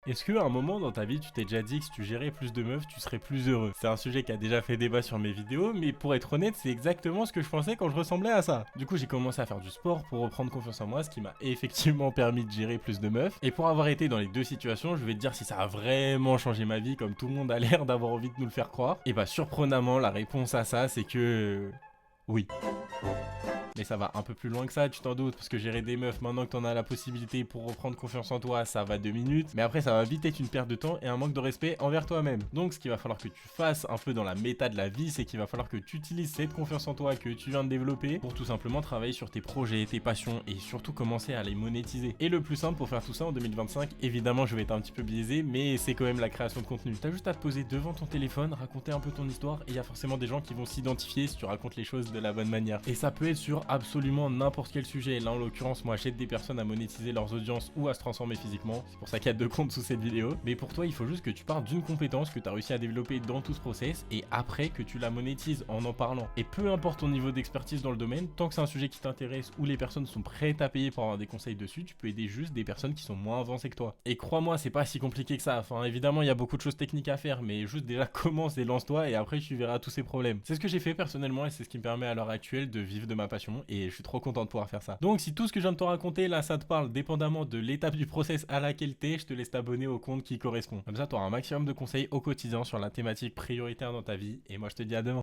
Est-ce qu'à un moment dans ta vie, tu t'es déjà dit que si tu gérais plus de meufs, tu serais plus heureux? C'est un sujet qui a déjà fait débat sur mes vidéos, mais pour être honnête, c'est exactement ce que je pensais quand je ressemblais à ça. Du coup, j'ai commencé à faire du sport pour reprendre confiance en moi, ce qui m'a effectivement permis de gérer plus de meufs. Et pour avoir été dans les deux situations, je vais te dire si ça a vraiment changé ma vie, comme tout le monde a l'air d'avoir envie de nous le faire croire. Et bah, surprenamment, la réponse à ça, c'est que... oui. Mais ça va un peu plus loin que ça, tu t'en doutes, parce que gérer des meufs maintenant que t'en as la possibilité pour reprendre confiance en toi, ça va 2 minutes. Mais après, ça va vite être une perte de temps et un manque de respect envers toi-même. Donc, ce qu'il va falloir que tu fasses un peu dans la méta de la vie, c'est qu'il va falloir que tu utilises cette confiance en toi que tu viens de développer pour tout simplement travailler sur tes projets, tes passions et surtout commencer à les monétiser. Et le plus simple pour faire tout ça en 2025, évidemment, je vais être un petit peu biaisé, mais c'est quand même la création de contenu. T'as juste à te poser devant ton téléphone, raconter un peu ton histoire et il y a forcément des gens qui vont s'identifier si tu racontes les choses de la bonne manière. Et ça peut être sur absolument n'importe quel sujet. Là en l'occurrence moi j'aide des personnes à monétiser leurs audiences ou à se transformer physiquement. C'est pour ça qu'il y a 2 comptes sous cette vidéo. Mais pour toi il faut juste que tu partes d'une compétence que tu as réussi à développer dans tout ce process et après que tu la monétises en parlant. Et peu importe ton niveau d'expertise dans le domaine, tant que c'est un sujet qui t'intéresse ou les personnes sont prêtes à payer pour avoir des conseils dessus, tu peux aider juste des personnes qui sont moins avancées que toi. Et crois-moi c'est pas si compliqué que ça. Enfin évidemment il y a beaucoup de choses techniques à faire mais juste déjà commence et lance-toi et après tu verras tous ces problèmes. C'est ce que j'ai fait personnellement et c'est ce qui me permet à l'heure actuelle de vivre de ma passion et je suis trop content de pouvoir faire ça. Donc si tout ce que je viens de te raconter là ça te parle dépendamment de l'étape du process à laquelle t'es, je te laisse t'abonner au compte qui correspond. Comme ça tu auras un maximum de conseils au quotidien sur la thématique prioritaire dans ta vie et moi je te dis à demain.